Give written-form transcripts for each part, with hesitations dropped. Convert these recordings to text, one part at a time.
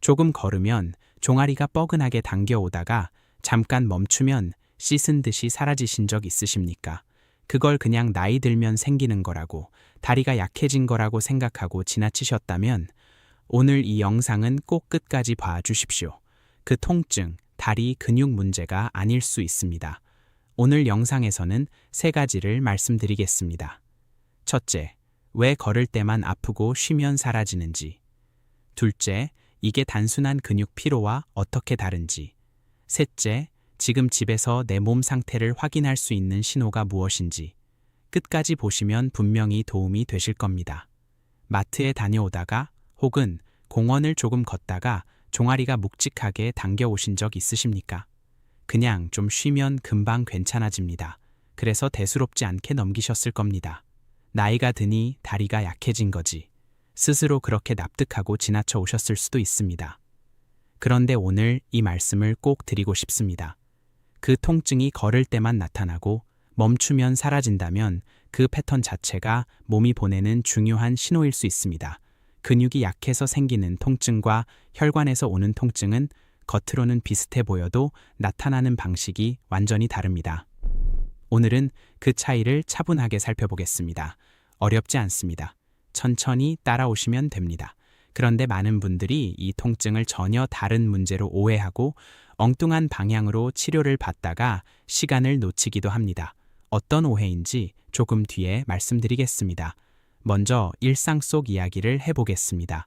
조금 걸으면 종아리가 뻐근하게 당겨오다가 잠깐 멈추면 씻은 듯이 사라지신 적 있으십니까? 그걸 그냥 나이 들면 생기는 거라고, 다리가 약해진 거라고 생각하고 지나치셨다면 오늘 이 영상은 꼭 끝까지 봐주십시오. 그 통증, 다리 근육 문제가 아닐 수 있습니다. 오늘 영상에서는 3가지를 말씀드리겠습니다. 첫째, 왜 걸을 때만 아프고 쉬면 사라지는지. 둘째, 이게 단순한 근육 피로와 어떻게 다른지. 셋째, 지금 집에서 내 몸 상태를 확인할 수 있는 신호가 무엇인지. 끝까지 보시면 분명히 도움이 되실 겁니다. 마트에 다녀오다가 혹은 공원을 조금 걷다가 종아리가 묵직하게 당겨오신 적 있으십니까? 그냥 좀 쉬면 금방 괜찮아집니다. 그래서 대수롭지 않게 넘기셨을 겁니다. 나이가 드니 다리가 약해진 거지. 스스로 그렇게 납득하고 지나쳐 오셨을 수도 있습니다. 그런데 오늘 이 말씀을 꼭 드리고 싶습니다. 그 통증이 걸을 때만 나타나고 멈추면 사라진다면 그 패턴 자체가 몸이 보내는 중요한 신호일 수 있습니다. 근육이 약해서 생기는 통증과 혈관에서 오는 통증은 겉으로는 비슷해 보여도 나타나는 방식이 완전히 다릅니다. 오늘은 그 차이를 차분하게 살펴보겠습니다. 어렵지 않습니다. 천천히 따라오시면 됩니다. 그런데 많은 분들이 이 통증을 전혀 다른 문제로 오해하고 엉뚱한 방향으로 치료를 받다가 시간을 놓치기도 합니다. 어떤 오해인지 조금 뒤에 말씀드리겠습니다. 먼저 일상 속 이야기를 해보겠습니다.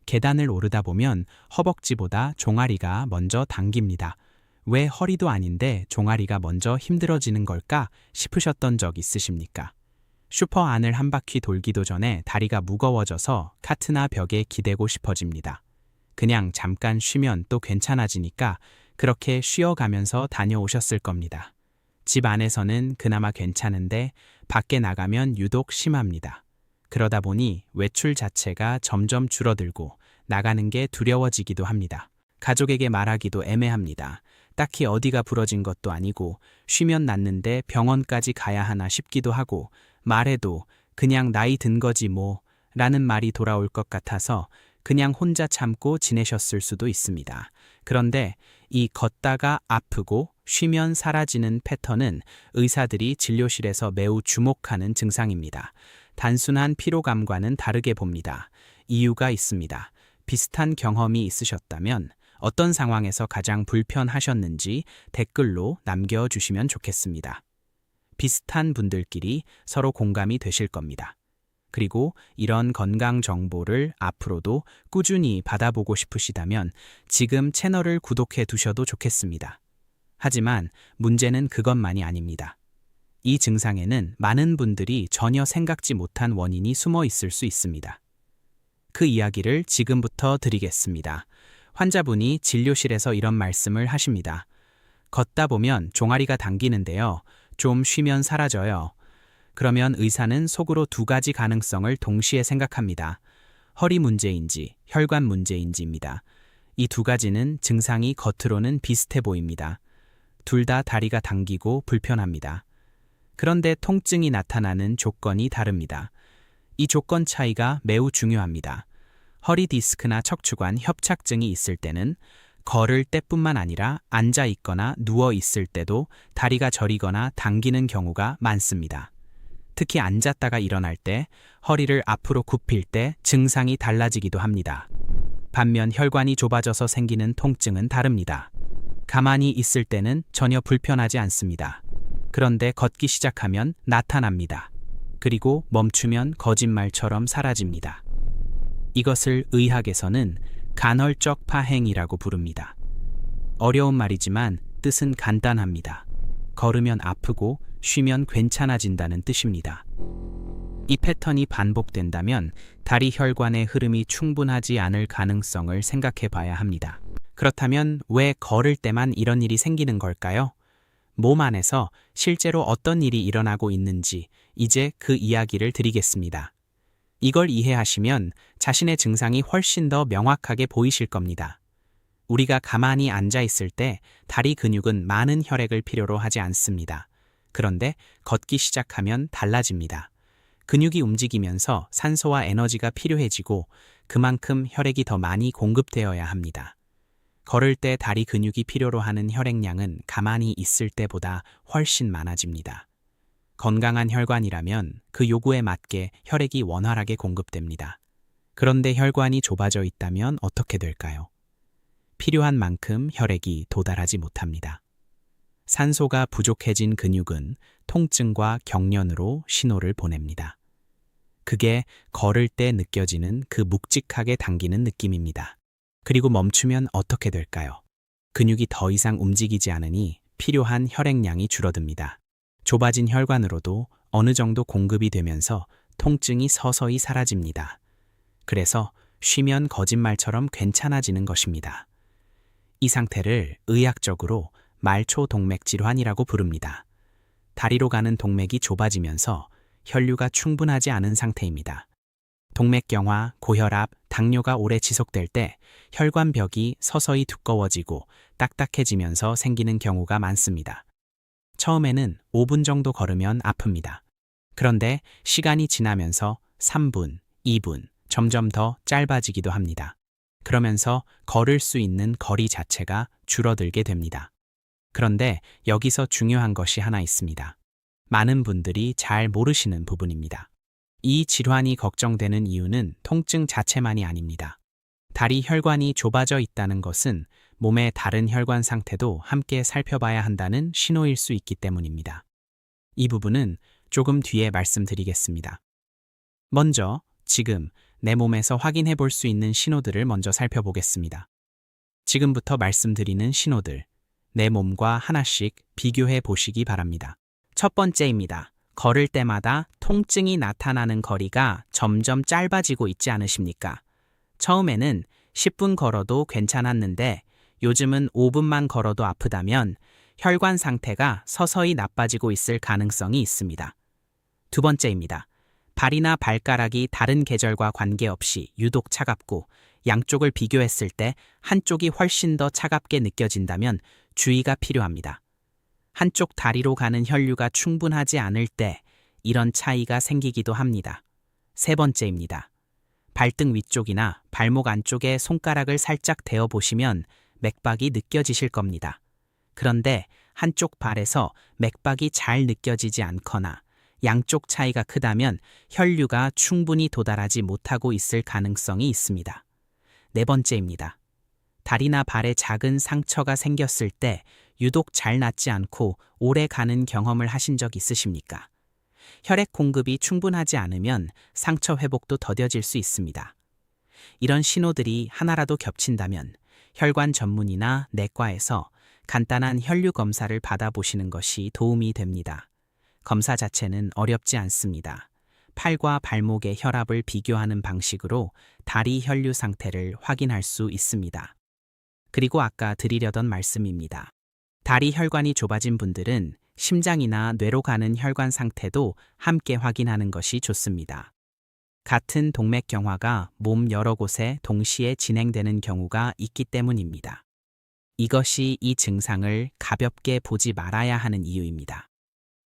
계단을 오르다 보면 허벅지보다 종아리가 먼저 당깁니다. 왜 허리도 아닌데 종아리가 먼저 힘들어지는 걸까 싶으셨던 적 있으십니까? 슈퍼 안을 한 바퀴 돌기도 전에 다리가 무거워져서 카트나 벽에 기대고 싶어집니다. 그냥 잠깐 쉬면 또 괜찮아지니까 그렇게 쉬어가면서 다녀오셨을 겁니다. 집 안에서는 그나마 괜찮은데 밖에 나가면 유독 심합니다. 그러다 보니 외출 자체가 점점 줄어들고 나가는 게 두려워지기도 합니다. 가족에게 말하기도 애매합니다. 딱히 어디가 부러진 것도 아니고 쉬면 낫는데 병원까지 가야 하나 싶기도 하고 말해도 그냥 나이 든 거지 뭐 라는 말이 돌아올 것 같아서 그냥 혼자 참고 지내셨을 수도 있습니다. 그런데 이 걷다가 아프고 쉬면 사라지는 패턴은 의사들이 진료실에서 매우 주목하는 증상입니다. 단순한 피로감과는 다르게 봅니다. 이유가 있습니다. 비슷한 경험이 있으셨다면 어떤 상황에서 가장 불편하셨는지 댓글로 남겨주시면 좋겠습니다. 비슷한 분들끼리 서로 공감이 되실 겁니다. 그리고 이런 건강 정보를 앞으로도 꾸준히 받아보고 싶으시다면 지금 채널을 구독해 두셔도 좋겠습니다. 하지만 문제는 그것만이 아닙니다. 이 증상에는 많은 분들이 전혀 생각지 못한 원인이 숨어 있을 수 있습니다. 그 이야기를 지금부터 드리겠습니다. 환자분이 진료실에서 이런 말씀을 하십니다. 걷다 보면 종아리가 당기는데요. 좀 쉬면 사라져요. 그러면 의사는 속으로 2가지 가능성을 동시에 생각합니다. 허리 문제인지 혈관 문제인지입니다. 이 2가지는 증상이 겉으로는 비슷해 보입니다. 둘 다 다리가 당기고 불편합니다. 그런데 통증이 나타나는 조건이 다릅니다. 이 조건 차이가 매우 중요합니다. 허리 디스크나 척추관 협착증이 있을 때는 걸을 때뿐만 아니라 앉아 있거나 누워 있을 때도 다리가 저리거나 당기는 경우가 많습니다. 특히 앉았다가 일어날 때, 허리를 앞으로 굽힐 때 증상이 달라지기도 합니다. 반면 혈관이 좁아져서 생기는 통증은 다릅니다. 가만히 있을 때는 전혀 불편하지 않습니다. 그런데 걷기 시작하면 나타납니다. 그리고 멈추면 거짓말처럼 사라집니다. 이것을 의학에서는 간헐적 파행이라고 부릅니다. 어려운 말이지만 뜻은 간단합니다. 걸으면 아프고 쉬면 괜찮아진다는 뜻입니다. 이 패턴이 반복된다면 다리 혈관의 흐름이 충분하지 않을 가능성을 생각해 봐야 합니다. 그렇다면 왜 걸을 때만 이런 일이 생기는 걸까요? 몸 안에서 실제로 어떤 일이 일어나고 있는지 이제 그 이야기를 드리겠습니다. 이걸 이해하시면 자신의 증상이 훨씬 더 명확하게 보이실 겁니다. 우리가 가만히 앉아 있을 때 다리 근육은 많은 혈액을 필요로 하지 않습니다. 그런데 걷기 시작하면 달라집니다. 근육이 움직이면서 산소와 에너지가 필요해지고 그만큼 혈액이 더 많이 공급되어야 합니다. 걸을 때 다리 근육이 필요로 하는 혈액량은 가만히 있을 때보다 훨씬 많아집니다. 건강한 혈관이라면 그 요구에 맞게 혈액이 원활하게 공급됩니다. 그런데 혈관이 좁아져 있다면 어떻게 될까요? 필요한 만큼 혈액이 도달하지 못합니다. 산소가 부족해진 근육은 통증과 경련으로 신호를 보냅니다. 그게 걸을 때 느껴지는 그 묵직하게 당기는 느낌입니다. 그리고 멈추면 어떻게 될까요? 근육이 더 이상 움직이지 않으니 필요한 혈액량이 줄어듭니다. 좁아진 혈관으로도 어느 정도 공급이 되면서 통증이 서서히 사라집니다. 그래서 쉬면 거짓말처럼 괜찮아지는 것입니다. 이 상태를 의학적으로 말초동맥 질환이라고 부릅니다. 다리로 가는 동맥이 좁아지면서 혈류가 충분하지 않은 상태입니다. 동맥경화, 고혈압, 당뇨가 오래 지속될 때 혈관벽이 서서히 두꺼워지고 딱딱해지면서 생기는 경우가 많습니다. 처음에는 5분 정도 걸으면 아픕니다. 그런데 시간이 지나면서 3분, 2분, 점점 더 짧아지기도 합니다. 그러면서 걸을 수 있는 거리 자체가 줄어들게 됩니다. 그런데 여기서 중요한 것이 하나 있습니다. 많은 분들이 잘 모르시는 부분입니다. 이 질환이 걱정되는 이유는 통증 자체만이 아닙니다. 다리 혈관이 좁아져 있다는 것은 몸의 다른 혈관 상태도 함께 살펴봐야 한다는 신호일 수 있기 때문입니다. 이 부분은 조금 뒤에 말씀드리겠습니다. 먼저 지금 내 몸에서 확인해 볼 수 있는 신호들을 먼저 살펴보겠습니다. 지금부터 말씀드리는 신호들, 내 몸과 하나씩 비교해 보시기 바랍니다. 첫 번째입니다. 걸을 때마다 통증이 나타나는 거리가 점점 짧아지고 있지 않으십니까? 처음에는 10분 걸어도 괜찮았는데 요즘은 5분만 걸어도 아프다면 혈관 상태가 서서히 나빠지고 있을 가능성이 있습니다. 두 번째입니다. 발이나 발가락이 다른 계절과 관계없이 유독 차갑고 양쪽을 비교했을 때 한쪽이 훨씬 더 차갑게 느껴진다면 주의가 필요합니다. 한쪽 다리로 가는 혈류가 충분하지 않을 때 이런 차이가 생기기도 합니다. 세 번째입니다. 발등 위쪽이나 발목 안쪽에 손가락을 살짝 대어 보시면 맥박이 느껴지실 겁니다. 그런데 한쪽 발에서 맥박이 잘 느껴지지 않거나 양쪽 차이가 크다면 혈류가 충분히 도달하지 못하고 있을 가능성이 있습니다. 네 번째입니다. 다리나 발에 작은 상처가 생겼을 때 유독 잘 낫지 않고 오래 가는 경험을 하신 적 있으십니까? 혈액 공급이 충분하지 않으면 상처 회복도 더뎌질 수 있습니다. 이런 신호들이 하나라도 겹친다면 혈관 전문의나 내과에서 간단한 혈류 검사를 받아보시는 것이 도움이 됩니다. 검사 자체는 어렵지 않습니다. 팔과 발목의 혈압을 비교하는 방식으로 다리 혈류 상태를 확인할 수 있습니다. 그리고 아까 드리려던 말씀입니다. 다리 혈관이 좁아진 분들은 심장이나 뇌로 가는 혈관 상태도 함께 확인하는 것이 좋습니다. 같은 동맥경화가 몸 여러 곳에 동시에 진행되는 경우가 있기 때문입니다. 이것이 이 증상을 가볍게 보지 말아야 하는 이유입니다.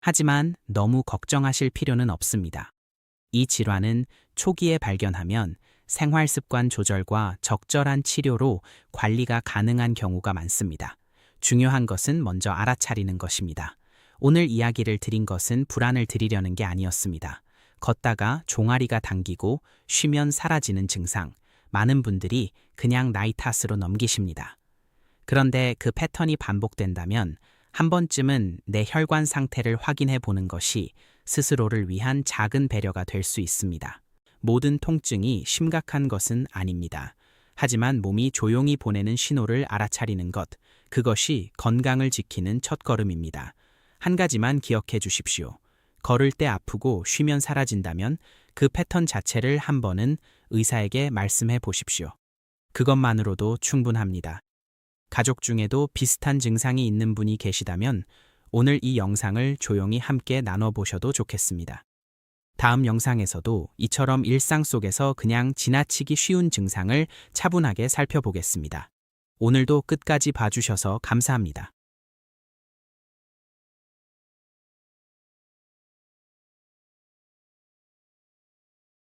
하지만 너무 걱정하실 필요는 없습니다. 이 질환은 초기에 발견하면 생활습관 조절과 적절한 치료로 관리가 가능한 경우가 많습니다. 중요한 것은 먼저 알아차리는 것입니다. 오늘 이야기를 드린 것은 불안을 드리려는 게 아니었습니다. 걷다가 종아리가 당기고 쉬면 사라지는 증상, 많은 분들이 그냥 나이 탓으로 넘기십니다. 그런데 그 패턴이 반복된다면 한 번쯤은 내 혈관 상태를 확인해 보는 것이 스스로를 위한 작은 배려가 될 수 있습니다. 모든 통증이 심각한 것은 아닙니다. 하지만 몸이 조용히 보내는 신호를 알아차리는 것, 그것이 건강을 지키는 첫걸음입니다. 한 가지만 기억해 주십시오. 걸을 때 아프고 쉬면 사라진다면 그 패턴 자체를 한 번은 의사에게 말씀해 보십시오. 그것만으로도 충분합니다. 가족 중에도 비슷한 증상이 있는 분이 계시다면 오늘 이 영상을 조용히 함께 나눠보셔도 좋겠습니다. 다음 영상에서도 이처럼 일상 속에서 그냥 지나치기 쉬운 증상을 차분하게 살펴보겠습니다. 오늘도 끝까지 봐주셔서 감사합니다.